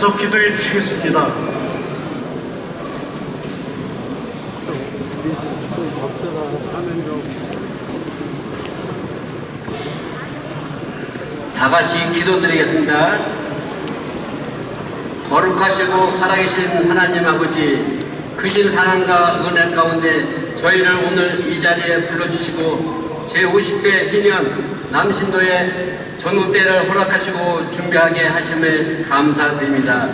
앞에서 기도해 주시겠습니다. 다 같이 기도드리겠습니다. 거룩하시고 살아계신 하나님 아버지, 크신 사랑과 은혜 가운데 저희를 오늘 이 자리에 불러주시고 제50회 희년 남신도의 전국대회를 허락하시고 준비하게 하심에 감사드립니다.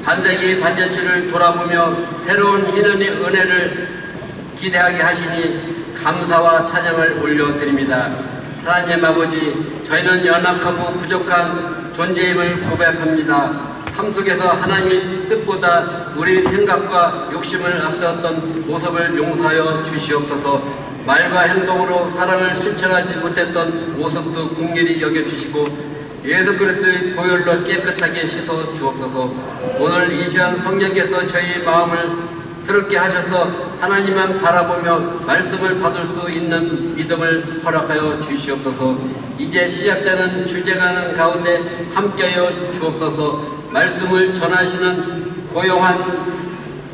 반세기 반제치를 돌아보며 새로운 희년의 은혜를 기대하게 하시니 감사와 찬양을 올려드립니다. 하나님 아버지, 저희는 연약하고 부족한 존재임을 고백합니다. 삶 속에서 하나님의 뜻보다 우리 생각과 욕심을 앞세웠던 모습을 용서하여 주시옵소서. 말과 행동으로 사랑을 실천하지 못했던 모습도 긍휼히 여겨주시고 예수 그리스도의 보혈로 깨끗하게 씻어 주옵소서. 오늘 이 시간 성령께서 저희 마음을 새롭게 하셔서 하나님만 바라보며 말씀을 받을 수 있는 믿음을 허락하여 주시옵소서. 이제 시작되는 주제가는 가운데 함께하여 주옵소서. 말씀을 전하시는 고용한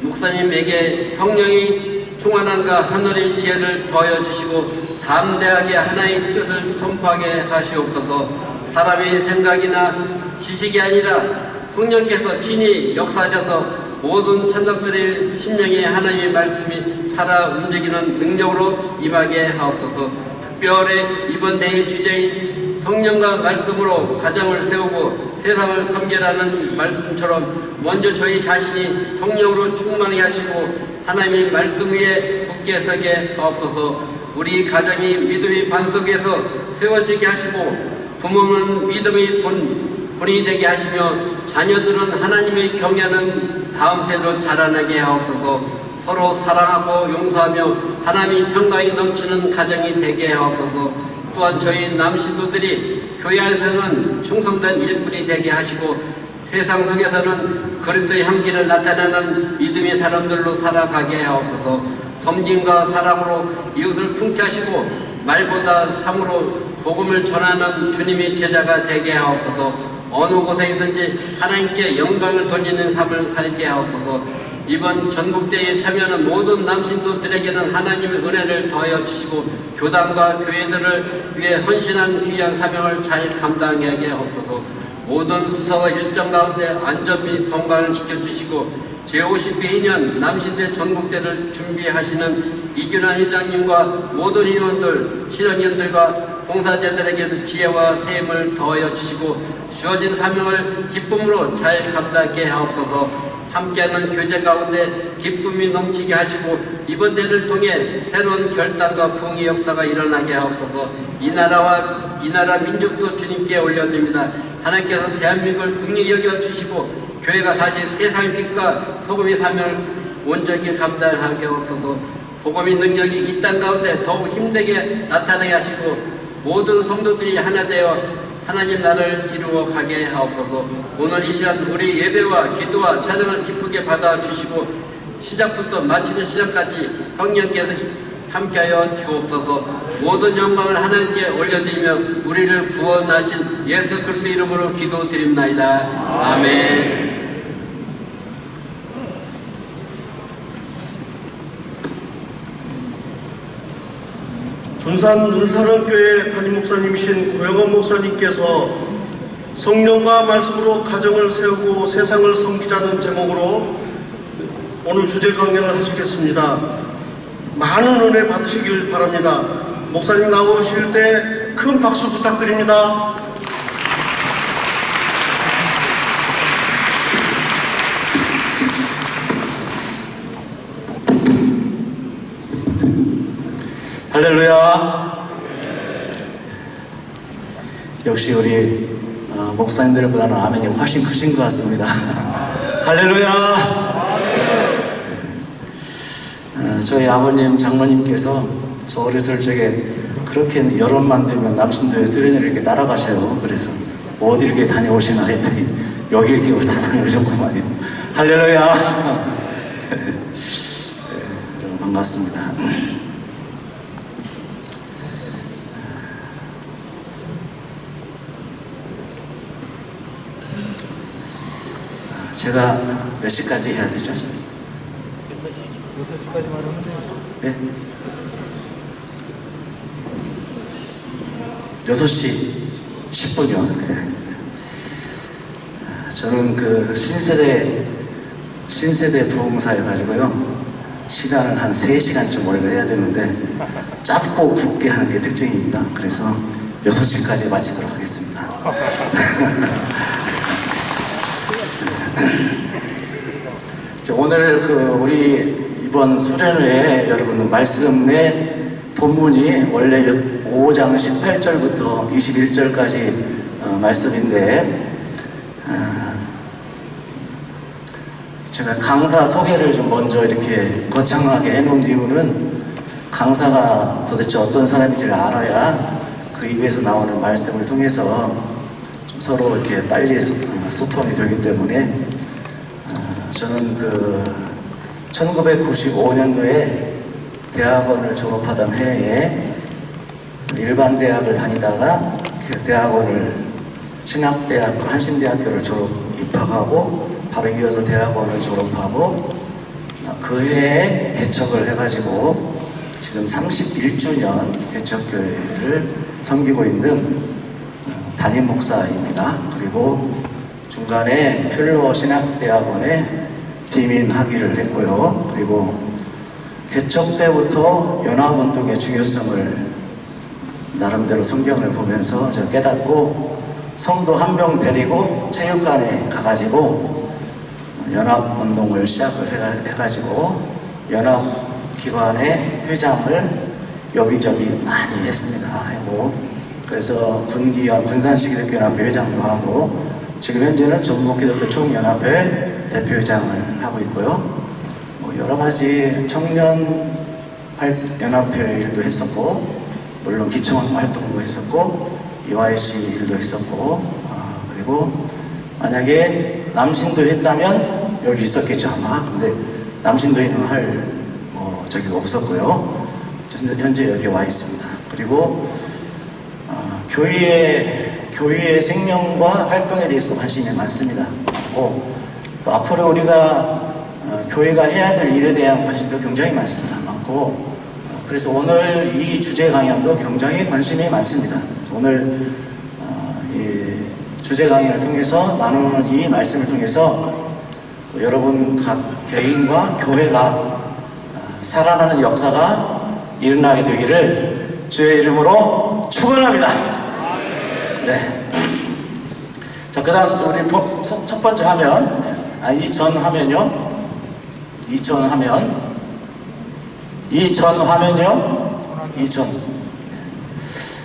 목사님에게 성령이 충만함과 하늘의 지혜를 더하여 주시고 담대하게 하나의 뜻을 선포하게 하시옵소서. 사람의 생각이나 지식이 아니라 성령께서 친히 역사하셔서 모든 천덕들의 심령에 하나님의 말씀이 살아 움직이는 능력으로 임하게 하옵소서. 특별히 이번 대회 주제인 성령과 말씀으로 가정을 세우고 세상을 섬기라는 말씀처럼 먼저 저희 자신이 성령으로 충만하게 하시고 하나님의 말씀 위에 굳게 서게 하옵소서. 우리 가정이 믿음의 반석에서 세워지게 하시고 부모는 믿음의 본이 되게 하시며 자녀들은 하나님의 경외하는 다음 세대로 자라나게 하옵소서. 서로 사랑하고 용서하며 하나님의 평강이 넘치는 가정이 되게 하옵소서. 또한 저희 남신도들이 교회 안에서는 충성된 일꾼이 되게 하시고 세상 속에서는 그리스도의 향기를 나타내는 믿음의 사람들로 살아가게 하옵소서. 섬김과 사랑으로 이웃을 품게 하시고 말보다 삶으로 복음을 전하는 주님의 제자가 되게 하옵소서. 어느 곳에든지 하나님께 영광을 돌리는 삶을 살게 하옵소서. 이번 전국대회에 참여하는 모든 남신도들에게는 하나님의 은혜를 더하여 주시고 교단과 교회들을 위해 헌신한 귀한 사명을 잘 감당하게 하게 하옵소서. 모든 수사와 일정 가운데 안전 및 건강을 지켜주시고 제50회 2년 남신대 전국대를 준비하시는 이균환 회장님과 모든 인원들, 실현인들과 봉사자들에게도 지혜와 세임을 더하여 주시고 주어진 사명을 기쁨으로 잘 감당하게 하옵소서. 함께하는 교제 가운데 기쁨이 넘치게 하시고 이번 대회를 통해 새로운 결단과 부흥의 역사가 일어나게 하옵소서. 이 나라 민족도 주님께 올려드립니다. 하나님께서 대한민국을 국리히 여겨주시고 교회가 다시 세상의 빛과 소금의 사명을 온전히 감당하게 하옵소서. 복음의 능력이 이 땅 가운데 더욱 힘들게 나타나게 하시고 모든 성도들이 하나 되어 하나님 나라를 이루어 가게 하옵소서. 오늘 이 시간 우리 예배와 기도와 찬양을 기쁘게 받아주시고 시작부터 마치는 시작까지 성령께서 함께하여 주옵소서. 모든 영광을 하나님께 올려드리며 우리를 구원하신 예수 그리스도 이름으로 기도드립나이다. 아멘. 군산 은사랑교회 담임 목사님이신 고영원 목사님께서 성령과 말씀으로 가정을 세우고 세상을 섬기자는 제목으로 오늘 주제 강연을 하시겠습니다. 많은 은혜 받으시길 바랍니다. 목사님 나오실 때 큰 박수 부탁드립니다. 할렐루야. 역시 우리 목사님들보다는 아멘이 훨씬 크신 것 같습니다. 할렐루야. 저희 아버님 장모님께서 저 어렸을 적에 그렇게 여름만 되면 남신도에 수련회를 이렇게 따라가셔요. 그래서 어디 이렇게 다녀오시나 했더니 여기 이렇게 다 다녀오셨구만요. 할렐루야. 여러분 반갑습니다. 제가 몇 시까지 해야 되죠? 6시까지 말하면 돼요. 네? 6시 10분이요. 네. 저는 그 신세대 부흥사여가지고요. 시간을 한 3시간쯤 원래 해야 되는데 짧고 굵게 하는 게 특징이 있다. 그래서 6시까지 마치도록 하겠습니다. 오늘 우리 이번 수련회에 여러분 말씀의 본문이 원래 5장 18절부터 21절까지 말씀인데 제가 강사 소개를 좀 먼저 이렇게 거창하게 해놓은 이유는 강사가 도대체 어떤 사람인지를 알아야 그 입에서 나오는 말씀을 통해서 좀 서로 이렇게 빨리 소통이 되기 때문에 저는 1995년도에 대학원을 졸업하던 해에 일반 대학을 다니다가 신학대학교, 한신대학교를 입학하고 바로 이어서 대학원을 졸업하고 그 해에 개척을 해가지고 지금 31주년 개척교회를 섬기고 있는 담임 목사입니다. 그리고 중간에 필로 신학대학원에 디민 학위를 했고요. 그리고 개척 때부터 연합운동의 중요성을 나름대로 성경을 보면서 제가 깨닫고 성도 한 명 데리고 체육관에 가가지고 연합운동을 시작을 해가지고 연합기관의 회장을 여기저기 많이 했습니다. 하고 그래서 군산시기독교연합회 회장도 하고 지금 현재는 전국기독교 총연합회 대표회장을 하고 있고요. 여러가지 청년 연합회 일도 했었고 물론 기청 활동도 했었고 EYC 일도 했었고 그리고 만약에 남신도 했다면 여기 있었겠죠 아마. 근데 남신도에는 적이 없었고요. 현재 여기 와 있습니다. 그리고 교회의 생명과 활동에 대해서 관심이 많습니다. 또 앞으로 우리가 교회가 해야 될 일에 대한 관심도 굉장히 많습니다. 많고 그래서 오늘 이 주제 강연도 굉장히 관심이 많습니다. 오늘 이 주제 강연을 통해서 나누는 이 말씀을 통해서 여러분 각 개인과 교회가 살아나는 역사가 일어나게 되기를 주의 이름으로 축원합니다. 네. 자, 그 다음 우리 첫 번째 화면, 이전 화면요. 이전 화면요.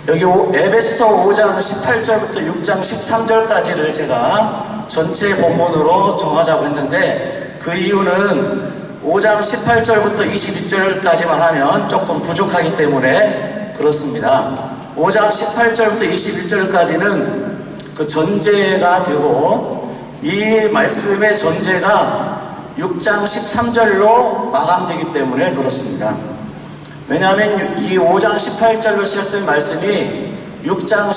여기 에베소 5장 18절부터 6장 13절까지를 제가 전체 본문으로 정하자고 했는데 그 이유는 5장 18절부터 22절까지만 하면 조금 부족하기 때문에 그렇습니다. 5장 18절부터 21절까지는 그 전제가 되고 이 말씀의 전제가 6장 13절로 마감되기 때문에 그렇습니다. 왜냐하면 이 5장 18절로 시작된 말씀이 6장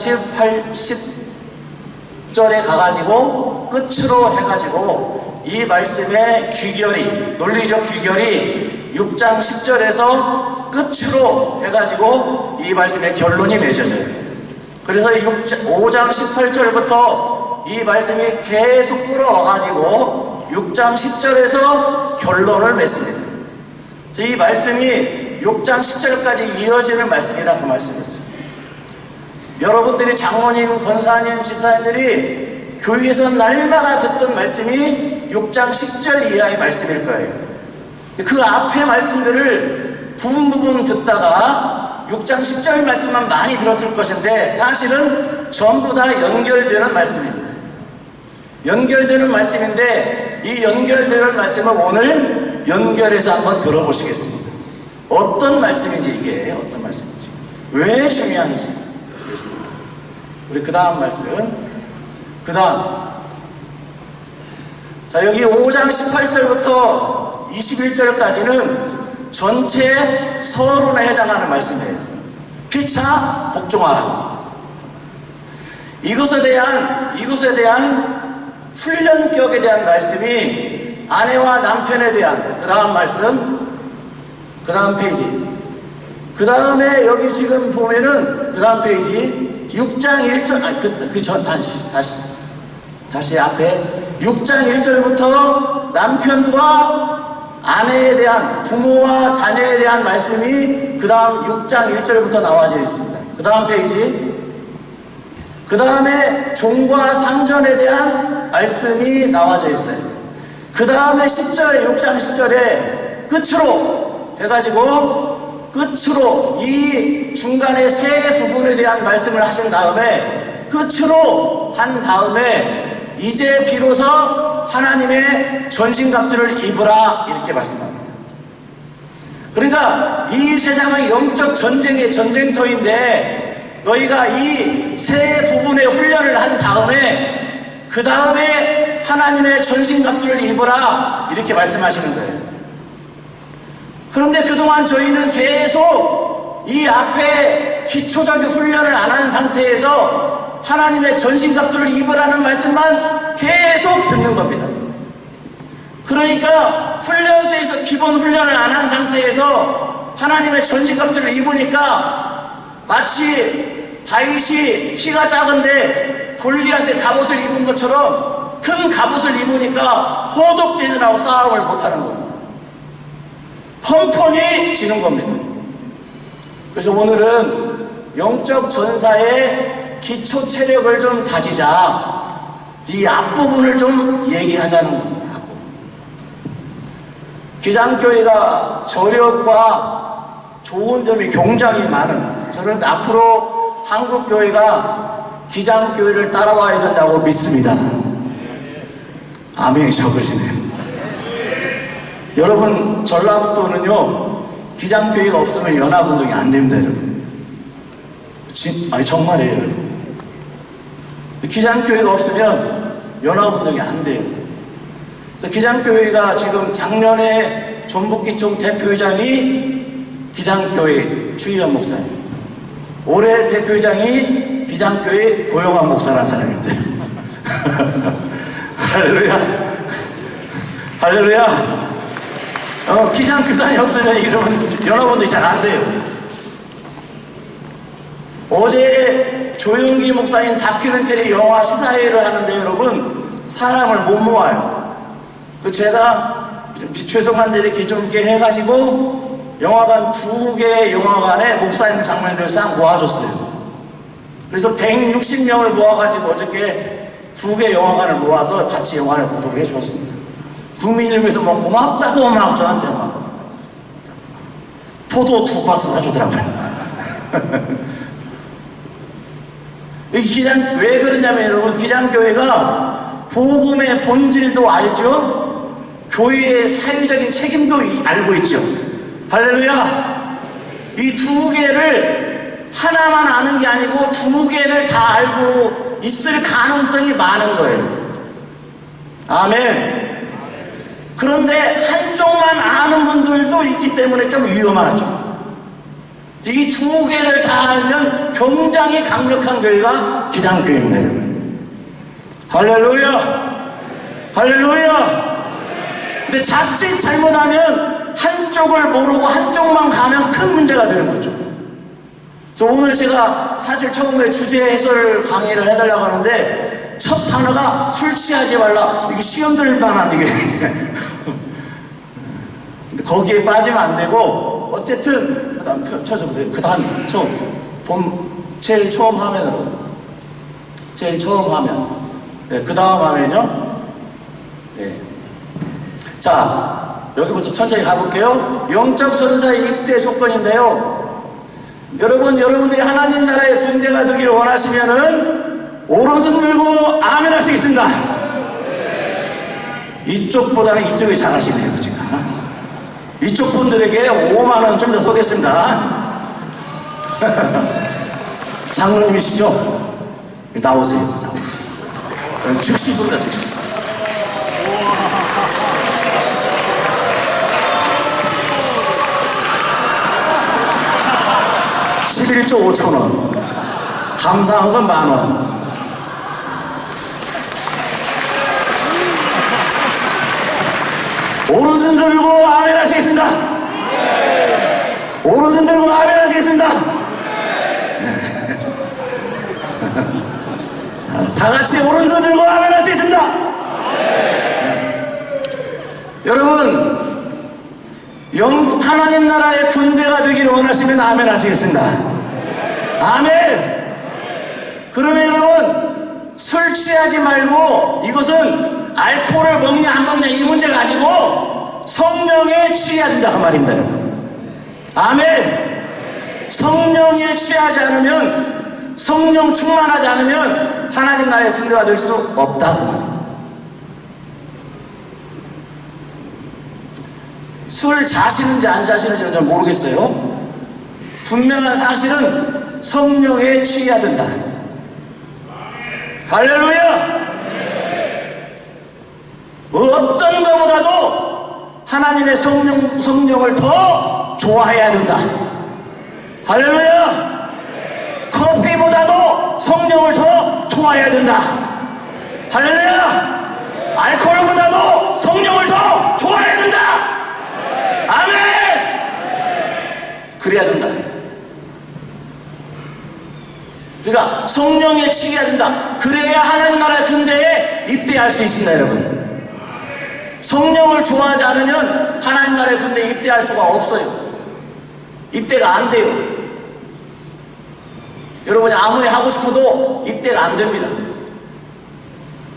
10절에 가가지고 끝으로 해가지고 이 말씀의 귀결이 논리적 귀결이 6장 10절에서 끝으로 해가지고 이 말씀의 결론이 맺어져요. 그래서 5장 18절부터 이 말씀이 계속 끌어와가지고 6장 10절에서 결론을 맺습니다. 이 말씀이 6장 10절까지 이어지는 말씀이라 그 말씀이었어요. 여러분들이 장로님, 권사님, 집사님들이 교회에서 날마다 듣던 말씀이 6장 10절 이하의 말씀일 거예요. 그 앞에 말씀들을 부분 듣다가 6장 10절 말씀만 많이 들었을 것인데 사실은 전부 다 연결되는 말씀입니다. 연결되는 말씀인데 이 연결되는 말씀을 오늘 연결해서 한번 들어보시겠습니다. 어떤 말씀인지 이게 어떤 말씀인지 왜 중요한지 우리 그 다음 말씀 자 여기 5장 18절부터 21절까지는 전체 서론에 해당하는 말씀이에요. 피차 복종하라. 이것에 대한 훈련격에 대한 말씀이 아내와 남편에 대한 그 다음 말씀, 그 다음 페이지, 그 다음에 여기 지금 보면은 그 다음 페이지 6장 1절, 다시 앞에 6장 1절부터 남편과 아내에 대한, 부모와 자녀에 대한 말씀이 그 다음 6장 1절부터 나와져 있습니다. 그 다음 페이지, 그 다음에 종과 상전에 대한 말씀이 나와져 있어요. 그 다음에 10절에, 6장 10절에 끝으로 해가지고 끝으로 이 중간에 세 부분에 대한 말씀을 하신 다음에 끝으로 한 다음에 이제 비로소 하나님의 전신갑주를 입으라 이렇게 말씀합니다. 그러니까 이 세상은 영적 전쟁의 전쟁터인데 너희가 이 세 부분의 훈련을 한 다음에 그 다음에 하나님의 전신갑주를 입으라 이렇게 말씀하시는 거예요. 그런데 그동안 저희는 계속 이 앞에 기초적인 훈련을 안 한 상태에서 하나님의 전신갑주를 입으라는 말씀만 계속 듣는 겁니다. 그러니까 훈련소에서 기본 훈련을 안 한 상태에서 하나님의 전신갑주를 입으니까 마치 다윗이 키가 작은데 골리앗의 갑옷을 입은 것처럼 큰 갑옷을 입으니까 호독되느라고 싸움을 못하는 겁니다. 펑펑이 지는 겁니다. 그래서 오늘은 영적 전사의 기초 체력을 좀 다지자, 이 앞부분을 좀 얘기하자는 겁니다. 앞부분. 기장교회가 저력과 좋은 점이 굉장히 많은, 저는 앞으로 한국교회가 기장교회를 따라와야 된다고 믿습니다. 아멘이 적으시네요. 여러분, 전라북도는요 기장교회가 없으면 연합운동이 안 됩니다. 여러분, 아니 정말이에요. 여러분, 기장교회가 없으면 연합운동이 안 돼요. 그래서 기장교회가 지금 작년에 전북기총 대표회장이 기장교회 추희연 목사님, 올해 대표회장이 기장교회 고영환 목사라는 사람인데 할렐루야, 할렐루야. 기장교단이 없으면 이러면 연합운동이 잘 안 돼요. 어제 조용기 목사님 다큐멘터리 영화 시사회를 하는데 여러분 사람을 못 모아요. 제가 죄송한데 이렇게 좀 해가지고 영화관 2개의 영화관에 목사님 장면들을 싹 모아줬어요. 그래서 160명을 모아가지고 어저께 2개 영화관을 모아서 같이 영화를 보도록 해주었습니다. 국민을 위해서 뭐 고맙다고 막 저한테 막 포도 2박스 사주더라고요. 왜 그러냐면 여러분, 기장교회가 복음의 본질도 알죠, 교회의 사회적인 책임도 알고 있죠. 할렐루야. 이 2개를 하나만 아는 게 아니고 2개를 다 알고 있을 가능성이 많은 거예요. 아멘. 그런데 한쪽만 아는 분들도 있기 때문에 좀 위험하죠. 이 2개를 다 알면 굉장히 강력한 교회가 기장교회입니다. 여러분, 할렐루야, 할렐루야. 근데 자칫 잘못하면 한쪽을 모르고 한쪽만 가면 큰 문제가 되는 거죠. 그래서 오늘 제가 사실 처음에 주제 해설 강의를 해달라고 하는데 첫 단어가 술 취하지 말라. 이게 시험들 만한 이게 근데 거기에 빠지면 안 되고, 어쨌든 그 다음 쳐줘보세요. 그 다음 제일 처음 화면으로, 제일 처음 화면, 네, 그 다음 화면이요. 네. 자, 여기부터 천천히 가볼게요. 영적 전사의 입대 조건인데요. 여러분들이 하나님 나라의 군대가 되기를 원하시면은 오른손 들고 아멘 하시겠습니다. 이쪽보다는 이쪽이 잘하시네요. 제가 이쪽 분들에게 5만원 좀 더 쏘겠습니다. 장로님이시죠? 나오세요. 나오세요. 즉시 쏜다, 즉시. 11조 5천원, 감사한 건 10,000원. 오른손 들고 아멘 하시겠습니다. 오른손 들고 아멘 하시겠습니다. 다 같이 오른손 들고 아멘 하시겠습니다. 여러분, 하나님 나라의 군대가 되기를 원하시면 아멘 하시겠습니다. 아멘. 그러면 여러분, 술 취하지 말고, 이것은 알코올을 먹냐 안 먹냐 이 문제가 아니고 성령에 취해야 된다 그 말입니다. 여러분. 아멘. 성령에 취하지 않으면, 성령 충만하지 않으면 하나님 나라의 군대가 될 수 없다 그 말입니다. 술 자시는지 안 자시는지 는 모르겠어요. 분명한 사실은 성령에 취해야 된다. 할렐루야. 어떤 것보다도 하나님의 성령을 더 좋아해야 된다. 할렐루야. 커피보다도 성령을 더 좋아해야 된다. 할렐루야. 알코올보다도 성령을 더 좋아해야 된다. 아멘. 그래야 된다. 그러니까 성령에 취해야 된다. 그래야 하나님 나라의 군대에 입대할 수 있습니다. 여러분, 성령을 좋아하지 않으면 하나님 나라의 군대에 입대할 수가 없어요. 입대가 안 돼요. 여러분이 아무리 하고 싶어도 입대가 안 됩니다.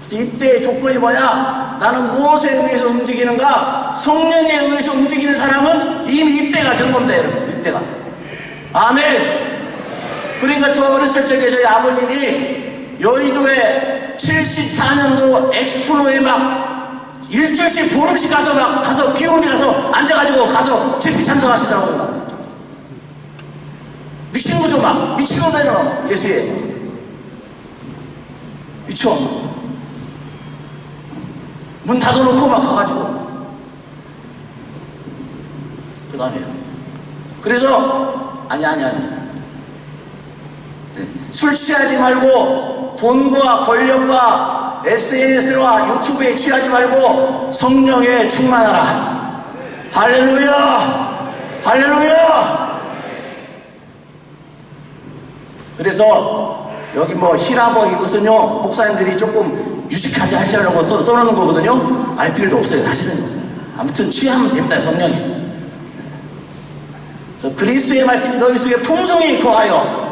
그래서 입대의 조건이 뭐냐? 나는 무엇에 의해서 움직이는가? 성령에 의해서 움직이는 사람은 이미 입대가 된 겁니다. 여러분, 입대가. 아멘. 그러니까 저 어렸을 적에 저희 아버님이 여의도에 74년도 엑스프로에 막 일주일씩 보름씩 가서 기운이 가서 앉아가지고 가서 집회 참석하시더라고요. 미친 거죠. 막 미친 거잖아요. 예수에 미쳐. 문 닫아놓고 막 가가지고 그 다음에 그래서 아니 술 취하지 말고 돈과 권력과 SNS와 유튜브에 취하지 말고 성령에 충만하라. 할렐루야. 할렐루야. 그래서 여기 뭐 히라버 이것은요 목사님들이 조금 유식하게 하시려고 써놓는 거거든요. 알 필요도 없어요 사실은. 아무튼 취하면 됩니다. 성령이. 그래서 그리스도의 말씀이 너희 속에 풍성히 거하여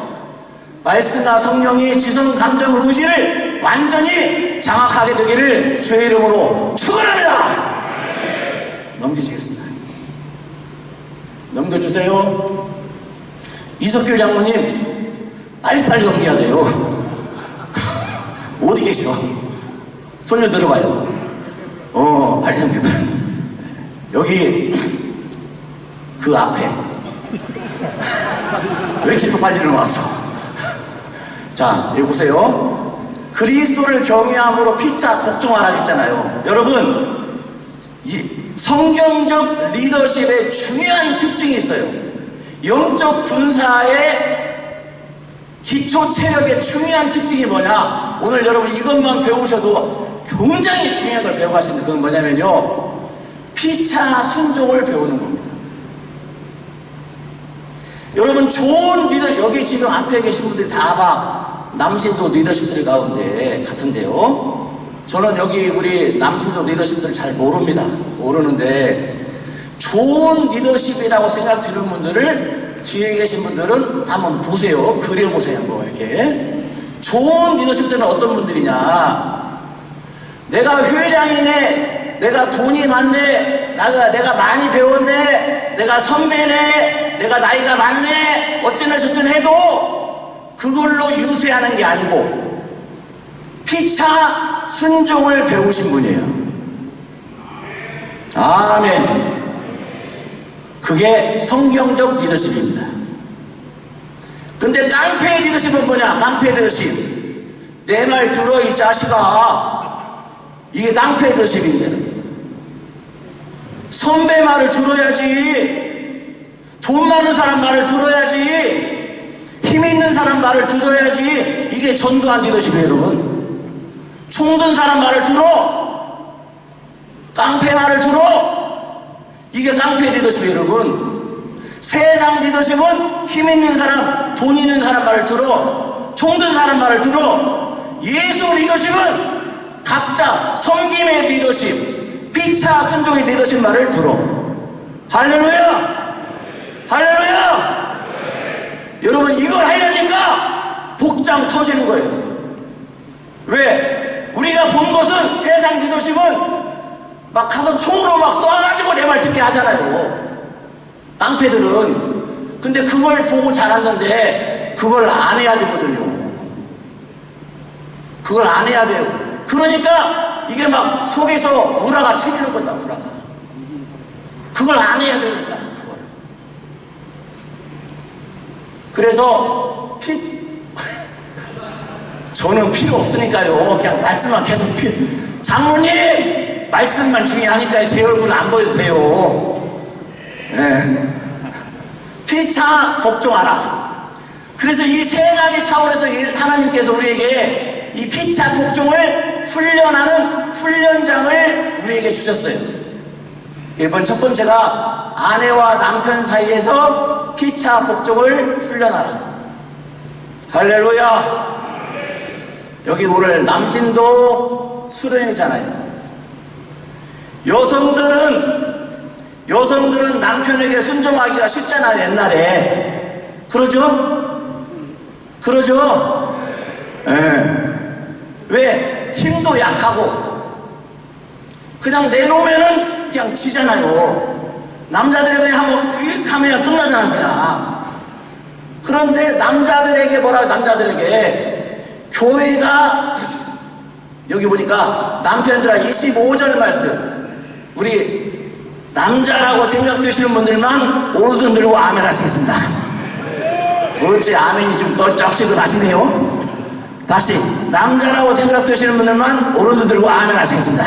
말씀과 성령이 지성, 감정, 의지를 완전히 장악하게 되기를 주의 이름으로 축원합니다. 넘기시겠습니다. 넘겨주세요. 이석길 장모님 빨리빨리 넘겨야 돼요. 어디 계셔? 손녀 들어봐요. 빨리 넘겨. 여기 그 앞에 왜 이렇게 똑바로 일어났어? 자, 여기 보세요. 그리스도를 경외함으로 피차 복종하라 했잖아요. 여러분, 이 성경적 리더십의 중요한 특징이 있어요. 영적 군사의 기초 체력의 중요한 특징이 뭐냐? 오늘 여러분 이것만 배우셔도 굉장히 중요한 걸 배워가시는데 그건 뭐냐면요, 피차 순종을 배우는 겁니다. 여러분, 좋은 리더, 여기 지금 앞에 계신 분들이 다 막 남신도 리더십들 가운데 같은데요, 저는 여기 우리 남신도 리더십들 잘 모르는데 좋은 리더십이라고 생각 드는 분들을 뒤에 계신 분들은 한번 보세요. 그려보세요. 한번 이렇게. 좋은 리더십들은 어떤 분들이냐? 내가 회장이네, 내가 돈이 많네, 내가 많이 배웠네, 내가 선배네, 내가 나이가 많네, 어쩌나 저쩌나 해도 그걸로 유세하는 게 아니고 피차 순종을 배우신 분이에요. 아멘. 그게 성경적 리더십입니다. 근데 깡패 리더십은 뭐냐? 깡패 리더십, 내 말 들어 이 자식아, 이게 깡패 리더십인데, 선배 말을 들어야지, 돈 많은 사람 말을 들어야지, 힘 있는 사람 말을 들어야지. 이게 전도한 리더십이에요. 여러분, 총든 사람 말을 들어, 깡패 말을 들어, 이게 깡패 리더십 여러분. 세상 리더십은 힘 있는 사람, 돈 있는 사람 말을 들어, 총든 사람 말을 들어. 예수 리더십은 각자 섬김의 리더십, 피차 순종의 리더십 말을 들어. 할렐루야! 할렐루야! 여러분 이걸 하려니까 복장 터지는 거예요. 왜? 우리가 본 것은 세상 리더십은 막 가서 총으로 막 쏴가지고 내 말 듣게 하잖아요. 깡패들은. 근데 그걸 보고 자랐는데 그걸 안 해야 되거든요. 그걸 안 해야 돼요. 그러니까 이게 막 속에서 우라가 치미는 거다. 우라가. 그걸 안 해야 되니까 그걸. 그래서 저는 필요 없으니까요. 그냥 말씀만 계속 장로님 말씀만 중요하니까 제 얼굴은 안 보여주세요. 네. 피차 복종하라. 그래서 이 세 가지 차원에서 하나님께서 우리에게 이 피차 복종을 훈련하는 훈련장을 우리에게 주셨어요. 이번 첫 번째가 아내와 남편 사이에서 피차 복종을 훈련하라. 할렐루야. 여기 오늘 남신도 수련이잖아요. 여성들은 남편에게 순종하기가 쉽잖아요. 옛날에 그러죠? 네. 왜? 힘도 약하고 그냥 내놓으면은 그냥 지잖아요. 남자들이 그냥 한번 휙 하면 끝나잖아 그냥. 그런데 남자들에게 교회가 여기 보니까 남편들아 25절 말씀, 우리 남자라고 생각되시는 분들만 오른손 들고 아멘 하시겠습니다. 어째 아멘이 좀 껄쩍지근하시네요. 다시 남자라고 생각되시는 분들만 오른손 들고 아멘 하시겠습니다.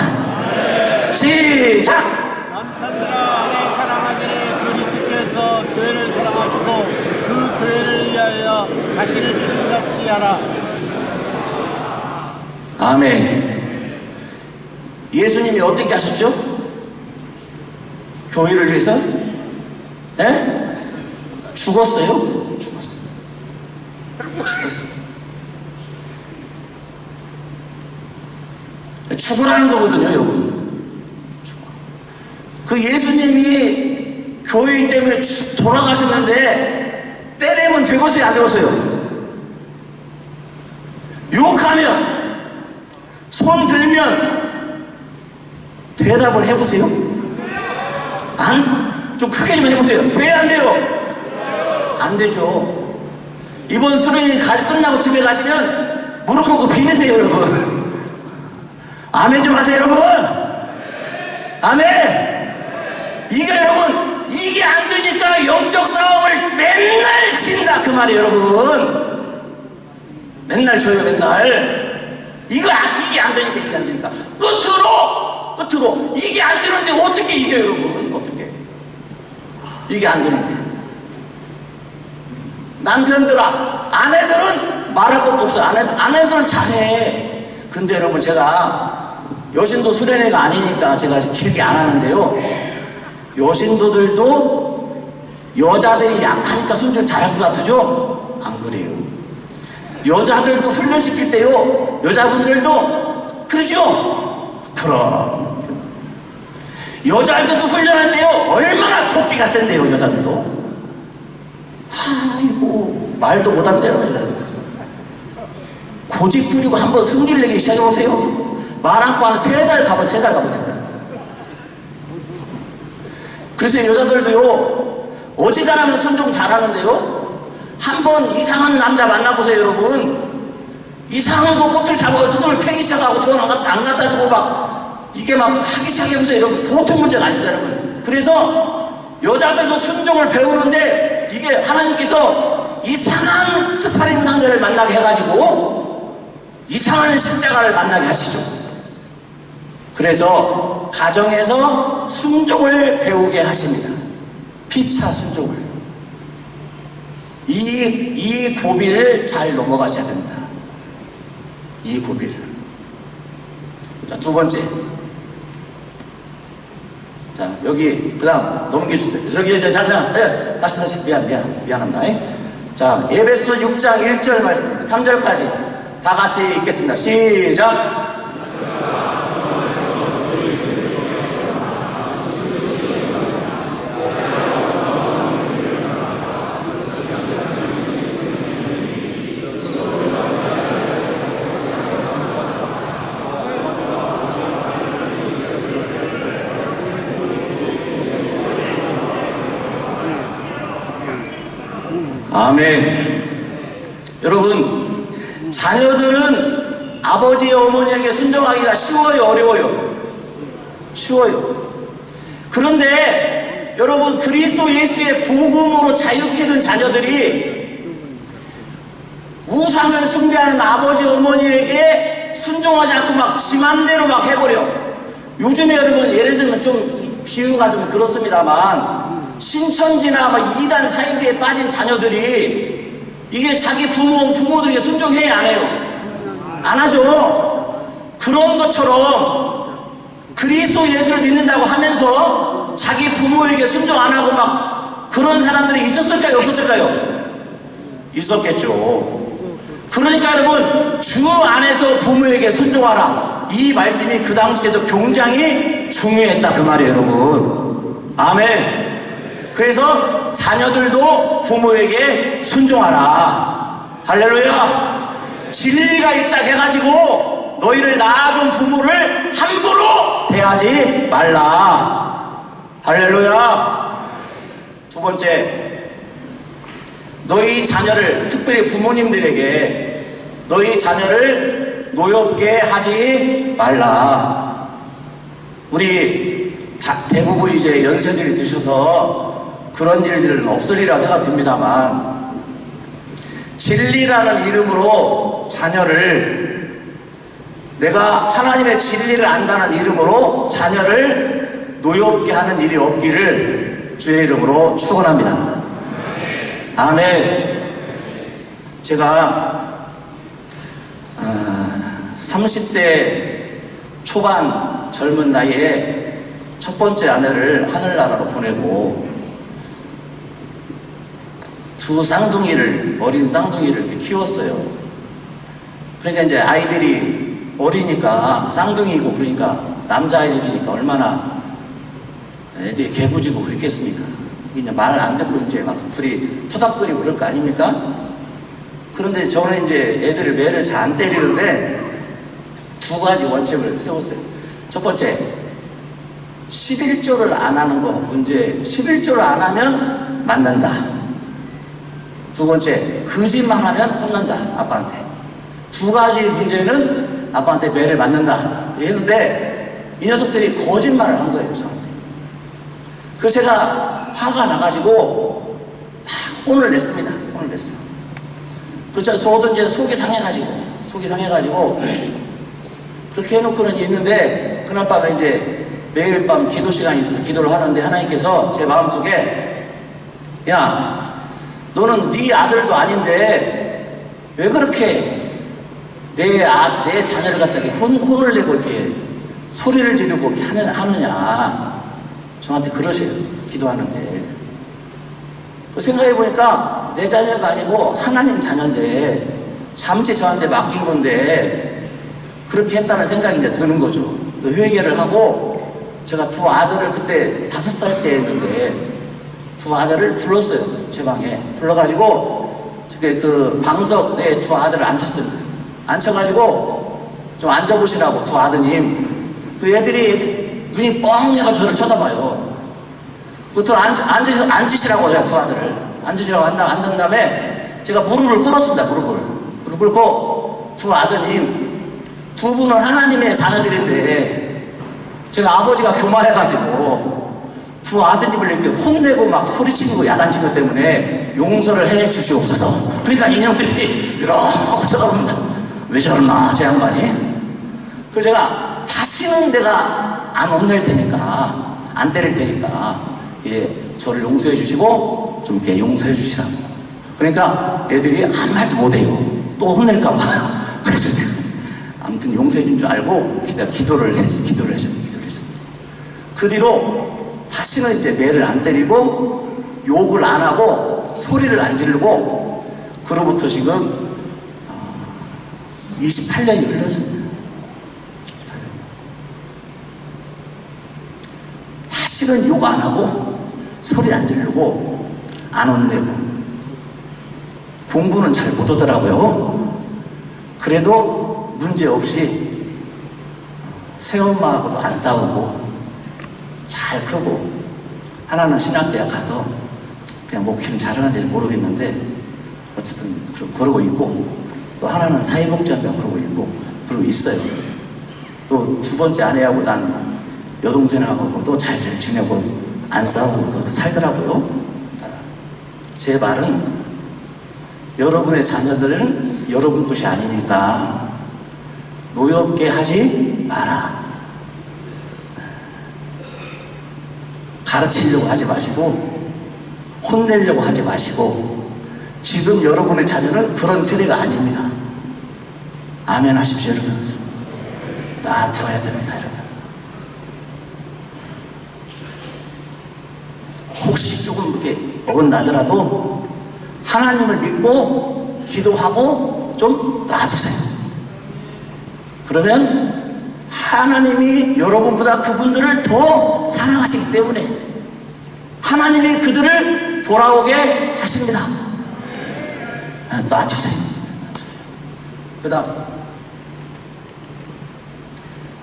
시작. 남편들아 내 사랑하기를 그리스도께서 교회를 사랑하시고 그 교회를 위하여 자신을 주신같이 하라. 아멘. 예수님이 어떻게 하셨죠? 교회를 위해서? 예? 죽었어요? 죽었어요. 죽으라는 거거든요, 여러분. 죽어. 그 예수님이 교회 때문에 돌아가셨는데 때리면 되겠어요, 안 되겠어요? 욕하면, 손 들면 대답을 해보세요. 좀 크게 좀 해보세요. 돼요, 안 돼요? 안 되죠. 이번 수련이 끝나고 집에 가시면 무릎 꿇고 비내세요, 여러분. 아멘 좀 하세요, 여러분. 아멘. 이게 여러분, 이게 안 되니까 영적 싸움을 맨날 친다 그 말이에요, 여러분. 맨날 져요, 맨날. 이게 안 되니까 이게 안 되니까 끝으로 이게 안 되는데 어떻게 이겨요, 여러분? 어떻게? 이게 안 되는데. 남편들아, 아내들은 말할 것도 없어요. 아내들은 잘해. 근데 여러분, 제가 여신도 수련회가 아니니까 제가 길게 안 하는데요. 여신도들도 여자들이 약하니까 순종 잘할 것 같으죠? 안 그래요. 여자들도 훈련시킬 때요, 여자분들도 그러죠? 그럼 여자들도 훈련할 때요 얼마나 토끼가 센데요. 여자들도 아이고 말도 못합니다. 여자들 고집 부리고 한번 승질 내기 시작해보세요. 말 않고 한 3달 가보세요. 3달. 그래서 여자들도요 어지간하면 순종 잘하는데요, 한번 이상한 남자 만나보세요, 여러분. 이상한 거 꼬투리 잡아서 두들 패기 시작하고 돈 안 갖다 주고 막 이게 막 하기차게 해보세요, 여러분. 보통 문제가 아닙니다, 여러분. 그래서 여자들도 순종을 배우는데 이게 하나님께서 이상한 스파링 상대를 만나게 해가지고 이상한 십자가를 만나게 하시죠. 그래서 가정에서 순종을 배우게 하십니다. 피차 순종을. 이 고비를 잘 넘어가셔야 됩니다. 이 고비를. 자, 두 번째. 자, 여기, 그 다음 넘겨주세요. 저기, 다시, 미안합니다. 자, 에베소 6장 1절 말씀, 3절까지 다 같이 읽겠습니다. 시작! 아멘. 여러분, 자녀들은 아버지 어머니에게 순종하기가 쉬워요, 어려워요? 쉬워요. 그런데 여러분, 그리스도 예수의 복음으로 자유케 된 자녀들이 우상을 숭배하는 아버지 어머니에게 순종하지 않고 막 지 맘대로 막 해버려. 요즘에 여러분, 예를 들면 좀 비유가 좀 그렇습니다만 신천지나 막 이단 사이비에 빠진 자녀들이 이게 자기 부모들에게 순종해야 안 해요? 안 하죠. 그런 것처럼 그리스도 예수를 믿는다고 하면서 자기 부모에게 순종 안 하고 막 그런 사람들이 있었을까요? 없었을까요? 있었겠죠. 그러니까 여러분, 주 안에서 부모에게 순종하라, 이 말씀이 그 당시에도 굉장히 중요했다 그 말이에요, 여러분. 아멘. 그래서 자녀들도 부모에게 순종하라. 할렐루야. 진리가 있다 해가지고 너희를 낳아준 부모를 함부로 대하지 말라. 할렐루야. 두 번째, 너희 자녀를, 특별히 부모님들에게 너희 자녀를 노엽게 하지 말라. 우리 대부분 이제 연세들이 드셔서 그런 일들은 없으리라 생각됩니다만, 진리라는 이름으로 자녀를, 내가 하나님의 진리를 안다는 이름으로 자녀를 노엽게 하는 일이 없기를 주의 이름으로 축원합니다. 아멘. 제가 30대 초반 젊은 나이에 첫 번째 아내를 하늘나라로 보내고 두 쌍둥이를, 어린 쌍둥이를 이렇게 키웠어요. 그러니까 이제 아이들이 어리니까, 쌍둥이고 그러니까 남자아이들이니까 얼마나 애들이 개구지고 그랬겠습니까? 이제 말 안 듣고 이제 막 둘이 투닥거리고 그럴 거 아닙니까? 그런데 저는 이제 애들을 매를 잘 안 때리는데 두 가지 원칙을 세웠어요. 첫 번째, 11조를 안 하는 거 문제. 11조를 안 하면 맞는다. 두 번째, 거짓말 하면 혼난다, 아빠한테. 두 가지 문제는 아빠한테 매를 맞는다 했는데 이 녀석들이 거짓말을 한 거예요, 저한테. 그래서 제가 화가 나가지고 막 혼을 냈습니다. 혼을 냈어. 그렇죠. 저도 이제 속이 상해가지고 그렇게 해놓고는 있는데, 그날 밤에 이제 매일 밤 기도 시간이 있어서 기도를 하는데 하나님께서 제 마음속에, 야, 너는 네 아들도 아닌데 왜 그렇게 내 자녀를 갖다 이렇게 혼을 내고 이렇게 소리를 지르고 이렇게 하느냐. 저한테 그러세요, 기도하는데. 생각해보니까 내 자녀가 아니고 하나님 자녀인데 잠시 저한테 맡긴 건데 그렇게 했다는 생각이 이제 드는 거죠. 그래서 회개를 하고, 제가 두 아들을 그때 5살 때 했는데 두 아들을 불렀어요, 제 방에. 불러가지고 그 방석에 두 아들을 앉혔습니다. 앉혀가지고 좀 앉아보시라고, 두 아드님. 그 애들이 눈이 뻥해서 저를 쳐다봐요. 그부터 앉으시라고, 제가 두 아들을 앉으시라고 앉은 다음에 제가 무릎을 꿇었습니다. 무릎을 꿇고, 두 아드님, 두 분은 하나님의 자녀들인데 제가 아버지가 교만해가지고 두 아드님을 이렇게 혼내고 막 소리치고 야단친 것 때문에 용서를 해 주시옵소서. 그러니까 인형들이 이러고 쳐다봅니다. 왜 저러나, 제 양반이. 그래서 제가 다시는 내가 안 혼낼 테니까, 안 때릴 테니까, 저를 용서해 주시고 좀 이렇게 용서해 주시라고. 그러니까 애들이 아무 말도 못해요. 또 혼낼까봐. 그래서 제가 아무튼 용서해 준 줄 알고 기도를 해줬습니다. 그 뒤로 다시는 이제 매를 안 때리고 욕을 안 하고 소리를 안 지르고 그로부터 지금 28년이 흘렀습니다. 다시는 욕 안 하고 소리 안 지르고 안 혼내고 공부는 잘 못하더라고요. 그래도 문제없이 새엄마하고도 안 싸우고 잘 크고, 하나는 신학대학 가서 그냥 목회는 잘하는지 모르겠는데 어쨌든 그러고 있고, 또 하나는 사회복지학교 그러고 있고 그러고 있어요. 또 두 번째 아내하고 난 여동생하고도 잘 지내고 안 싸우고 살더라고요. 제 말은 여러분의 자녀들은 여러분 것이 아니니까 노엽게 하지 마라. 가르치려고 하지 마시고 혼내려고 하지 마시고, 지금 여러분의 자녀는 그런 세대가 아닙니다. 아멘 하십시오 여러분. 놔둬야 됩니다 여러분. 혹시 조금 이렇게 어긋나더라도 하나님을 믿고 기도하고 좀 놔두세요. 그러면 하나님이 여러분보다 그분들을 더 사랑하시기 때문에 하나님이 그들을 돌아오게 하십니다. 놔두세요. 그 다음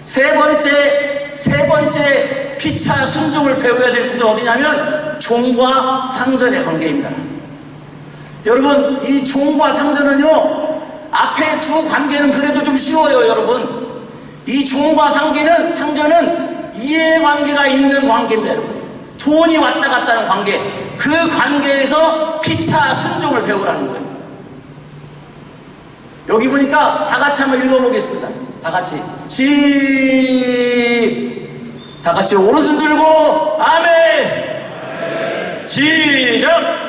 세 번째 피차 순종을 배워야 될 곳은 어디냐면 종과 상전의 관계입니다. 여러분, 이 종과 상전은요, 앞에 두 관계는 그래도 좀 쉬워요. 여러분, 이 종과 상전은 이해관계가 있는 관계입니다. 여러분, 돈이 왔다 갔다 하는 관계, 그 관계에서 피차 순종을 배우라는 거예요. 여기 보니까 다 같이 한번 읽어보겠습니다. 다 같이 다 같이 오른손 들고 아멘. 시작.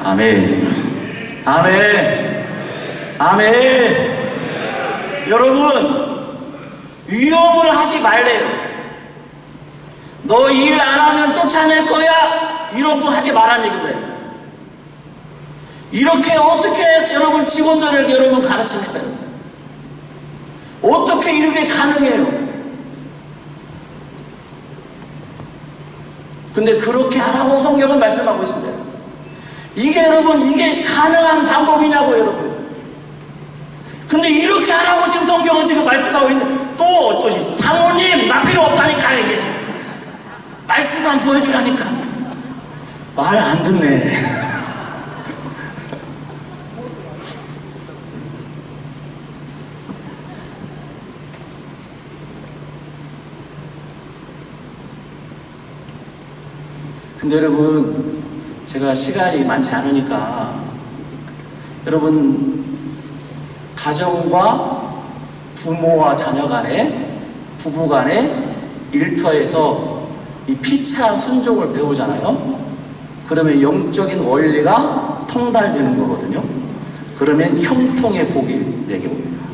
아멘. 아멘. 아멘. 여러분, 위협을 하지 말래요. 너 일 안 하면 쫓아낼 거야. 이런 거 하지 말라는 얘기인데, 이렇게 어떻게 여러분 직원들을 여러분 가르칩니까? 어떻게 이렇게 가능해요? 근데 그렇게 하라고 성경은 말씀하고 있습니다. 이게 여러분, 이게 가능한 방법이냐고 여러분. 근데 이렇게 하라고 지금 성경은 지금 말씀하고 있는데, 또 장모님 나 필요 없다니까, 이게 말씀만 보여주라니까 말 안 듣네. 근데 여러분, 제가 시간이 많지 않으니까 여러분, 가정과 부모와 자녀 간에, 부부 간에 일터에서 이 피차 순종을 배우잖아요. 그러면 영적인 원리가 통달되는 거거든요. 그러면 형통의 복이 내게 옵니다.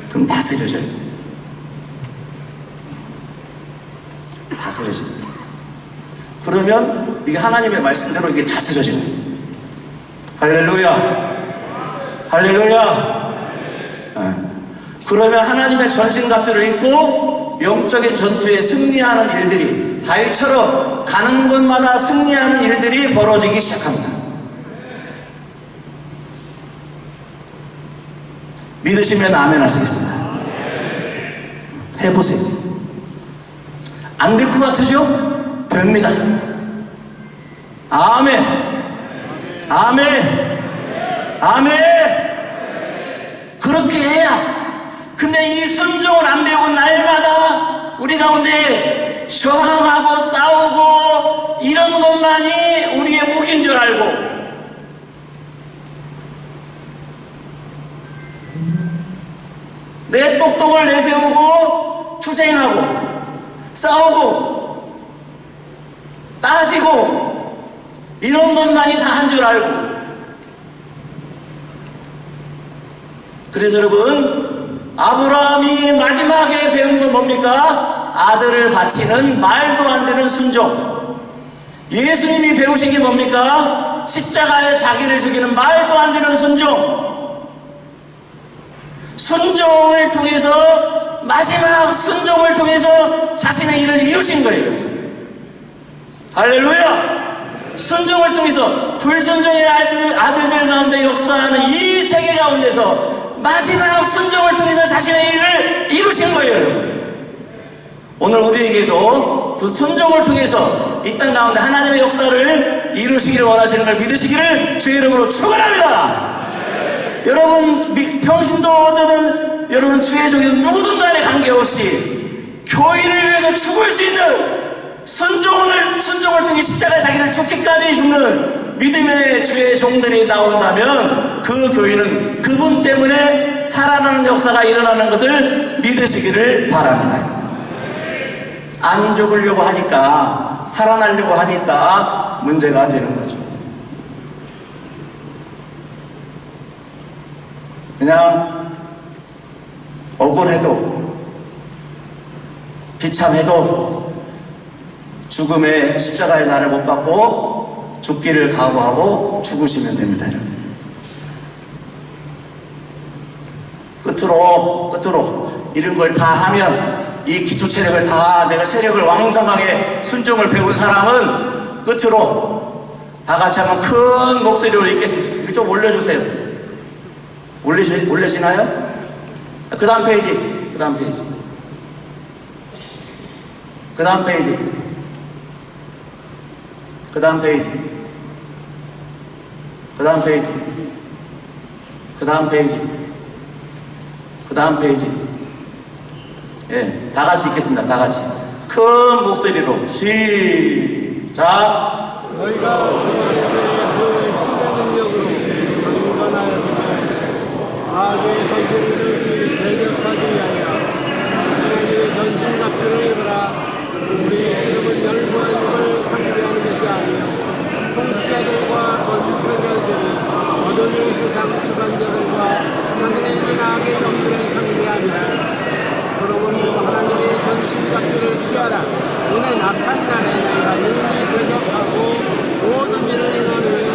그럼 다스려져요. 다스려집니다. 그러면 이게 하나님의 말씀대로 이게 다스려지는 거예요. 할렐루야. 할렐루야. 그러면 하나님의 전신갑주를 입고 영적인 전투에 승리하는 일들이, 다윗처럼 가는 곳마다 승리하는 일들이 벌어지기 시작합니다. 믿으시면 아멘 하시겠습니다. 해보세요. 안 될 것 같으죠? 됩니다. 아멘. 아멘. 아멘. 그렇게 해야. 근데 이 순종을 안 배우고 날마다 우리 가운데 저항하고 싸우고 이런 것만이 우리의 무기인 줄 알고, 내 똑똑을 내세우고 투쟁하고 싸우고 따지고 이런 것만이 다 한 줄 알고. 그래서 여러분, 아브라함이 마지막에 배운 건 뭡니까? 아들을 바치는 말도 안 되는 순종. 예수님이 배우신 게 뭡니까? 십자가에 자기를 죽이는 말도 안 되는 순종. 순종을 통해서, 마지막 순종을 통해서 자신의 일을 이루신 거예요. 할렐루야! 순종을 통해서 불순종의 아들들 가운데 역사하는 이 세계 가운데서 마지막 순종을 통해서 자신의 일을 이루신 거예요. 오늘 우리에게도 그 순종을 통해서 이 땅 가운데 하나님의 역사를 이루시기를 원하시는 걸 믿으시기를 주의 이름으로 축원합니다. 여러분 평신도 어디든 여러분 주의 종이든 누구든 간에 관계없이 교인을 위해서 죽을 수 있는 순종을 통해 십자가에 자기를 죽기까지 죽는 믿음의 주의 종들이 나온다면 그 교인은 그분 때문에 살아나는 역사가 일어나는 것을 믿으시기를 바랍니다. 안 죽으려고 하니까, 살아나려고 하니까 문제가 되는 거죠. 그냥 억울해도 비참해도 죽음의 십자가의 날을 못 받고 죽기를 각오하고 죽으시면 됩니다. 끝으로 이런 걸 다 하면, 이 기초 체력을 다, 내가 세력을 왕성하게 순종을 배운 사람은 끝으로 다 같이 한번 큰 목소리로 읽겠습니다. 이거 좀 올려주세요. 올려지나요? 그 다음 페이지. 그 다음 페이지. 그 다음 페이지. 그 다음 페이지. 그 다음 페이지. 그 다음 페이지. 그 다음 페이지. 예, 다 같이 읽겠습니다. 다 같이. 큰 목소리로 시작. 너희가 주 안에서의 그 힘의 능력으로 강건하여지고 악의 관계를 이루기 대적하기 위하여 하나님의 전신갑주를 입으라. 우리 시름은 열무와 육을 상대하는 것이 아니요 통치자들과 권세자들이 어둠의 세상 주관자들과 하늘에 있는 악의 영들을 상대함이라. 그러므로 하나님의 전신갑주를 취하라. 이는 악한 날에 너희가 능히 대적하고 모든 일을 행하는 후에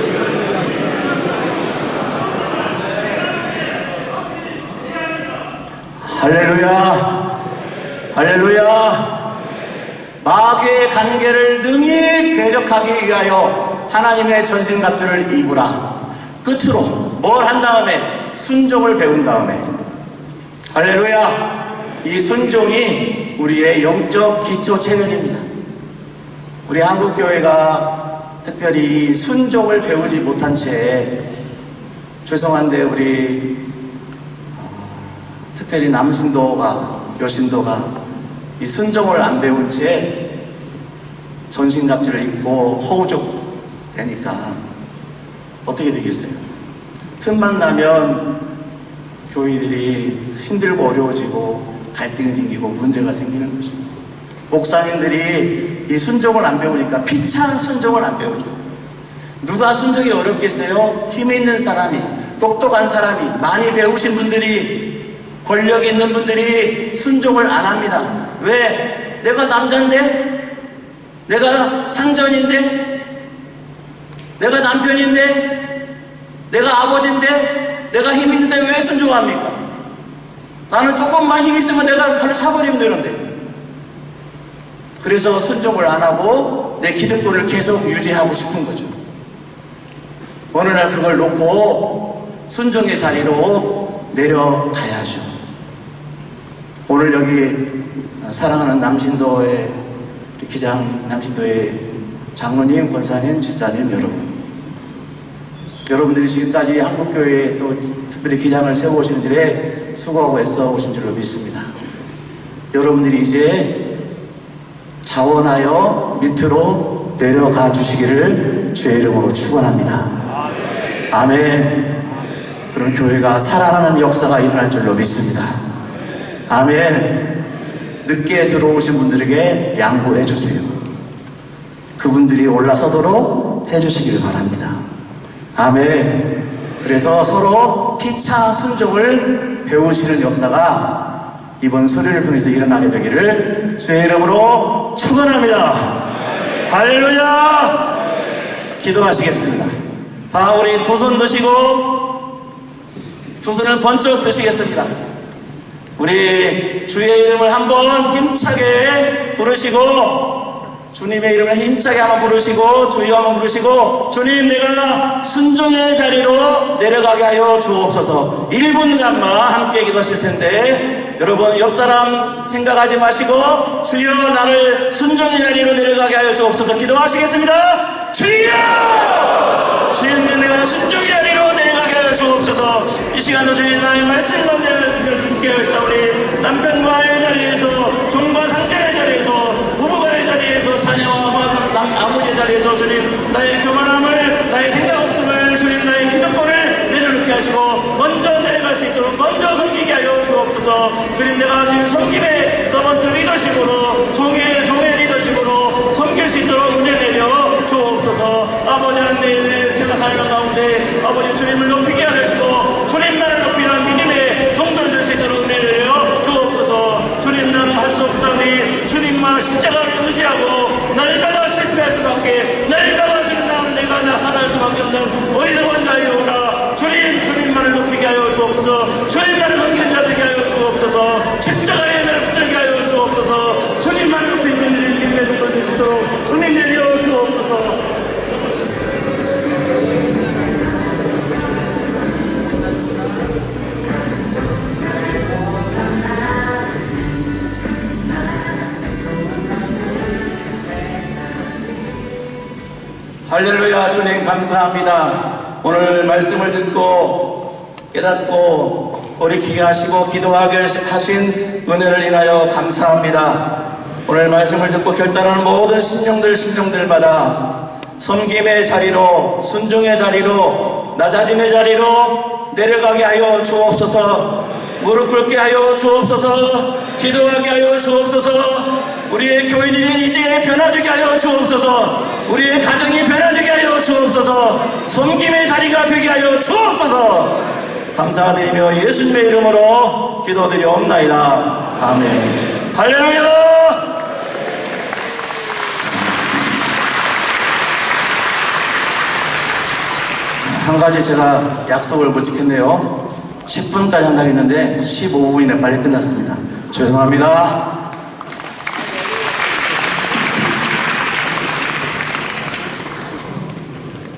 할렐루야. 할렐루야. 마귀의 관계를 능히 대적하기 위하여 하나님의 전신갑주를 입으라. 끝으로 뭘 한 다음에? 순종을 배운 다음에. 할렐루야. 이 순종이 우리의 영적 기초 체면입니다. 우리 한국교회가 특별히 순종을 배우지 못한 채, 죄송한데 우리 특별히 남신도가, 여신도가 이 순종을 안 배운 채 전신갑주를 입고 허우적 되니까 어떻게 되겠어요? 틈만 나면 교회들이 힘들고 어려워지고 갈등이 생기고 문제가 생기는 것입니다. 목사님들이 이 순종을 안 배우니까 피차 순종을 안 배우죠. 누가 순종이 어렵겠어요? 힘 있는 사람이, 똑똑한 사람이, 많이 배우신 분들이, 권력 있는 분들이 순종을 안 합니다. 왜? 내가 남자인데? 내가 상전인데? 내가 남편인데? 내가 아버지인데? 내가 힘 있는데 왜 순종합니까? 나는 조금만 힘 있으면 내가 발을 차버리면 되는데. 그래서 순종을 안 하고 내 기득권을 계속 유지하고 싶은 거죠. 어느 날 그걸 놓고 순종의 자리로 내려가야죠. 오늘 여기 사랑하는 남신도의 기장 남신도의 장로님, 권사님, 집사님 여러분들이 지금까지 한국교회에 또 특별히 기장을 세워오시는 일에 수고하고 애써 오신 줄로 믿습니다. 여러분들이 이제 자원하여 밑으로 내려가 주시기를 주의 이름으로 축원합니다. 아멘. 그런 교회가 살아나는 역사가 일어날 줄로 믿습니다. 아멘. 늦게 들어오신 분들에게 양보해 주세요. 그분들이 올라서도록 해주시기를 바랍니다. 아멘. 그래서 서로 피차 순종을 배우시는 역사가 이번 설교를 통해서 일어나게 되기를 주의 이름으로 축원합니다. 할렐루야. 기도하시겠습니다. 다 우리 두 손 드시고 두 손을 번쩍 드시겠습니다. 우리 주의 이름을 한번 힘차게 부르시고 주님의 이름을 힘차게 한번 부르시고 주여 한번 부르시고 주님 내가 순종의 자리로 내려가게 하여 주옵소서. 1분간만 함께 기도하실 텐데 여러분 옆 사람 생각하지 마시고 주여 나를 순종의 자리로 내려가게 하여 주옵소서. 기도하시겠습니다. 주여 주님 내가 순종의 자리로 내려가게 하여 주옵소서. 이 시간도 주님 나의 말씀 가운데 듣게 하시다오니 남편과의 자리에서 종과 상전의 자리에서 부부간의 자리에서 자녀와 아버지의 자리에서 주님 나의 교만함을 나의 생각 없음을 주님 나의 기득권을 내려놓게 하시고 먼저 내려갈 수 있도록 먼저 섬기게 하여 주옵소서. 주님 내가 지금 섬김의 서번트 리더십으로 종의 리더십으로 섬길 수 있도록 은혜 내려 주옵소서. 아버지 하나님 생각 삶 가운데 아버지 주님을 높이게 하시고 주님만을 높이는 믿음의 종들 될 수 있도록 은혜 내려 주옵소서. 주님 나는 할 수 없사오니 주님만 십자가를 의지하고 날마다 실패할 수밖에 날마다 하시는 나는 내가 살아갈 수밖에 없는 어리석은 자이오라. 주님만을 높이게 하여 주옵소서. 주님만을 섬기는 자 되게 하여 주옵소서. 십자가의 은혜를 붙들게 하여 주옵소서. 주님만을 높이는 일을 믿음의 종들 될 수 있도록 은혜 내려 주옵소서. 할렐루야. 주님 감사합니다. 오늘 말씀을 듣고 깨닫고 돌이키게 하시고 기도하게 하신 은혜를 인하여 감사합니다. 오늘 말씀을 듣고 결단하는 모든 신령들마다 섬김의 자리로 순종의 자리로 낮아짐의 자리로 내려가게 하여 주옵소서. 무릎 꿇게 하여 주옵소서. 기도하게 하여 주옵소서. 우리의 교인들이 이제 변화되게 하여 주옵소서. 우리의 가정이 변화되게 하여 주옵소서. 섬김의 자리가 되게 하여 주옵소서. 감사드리며 예수님의 이름으로 기도드리옵나이다. 아멘. 할렐루야. 한 가지 제가 약속을 못 지켰네요. 10분까지 한다고 했는데 15분 이내 빨리 끝났습니다. 죄송합니다.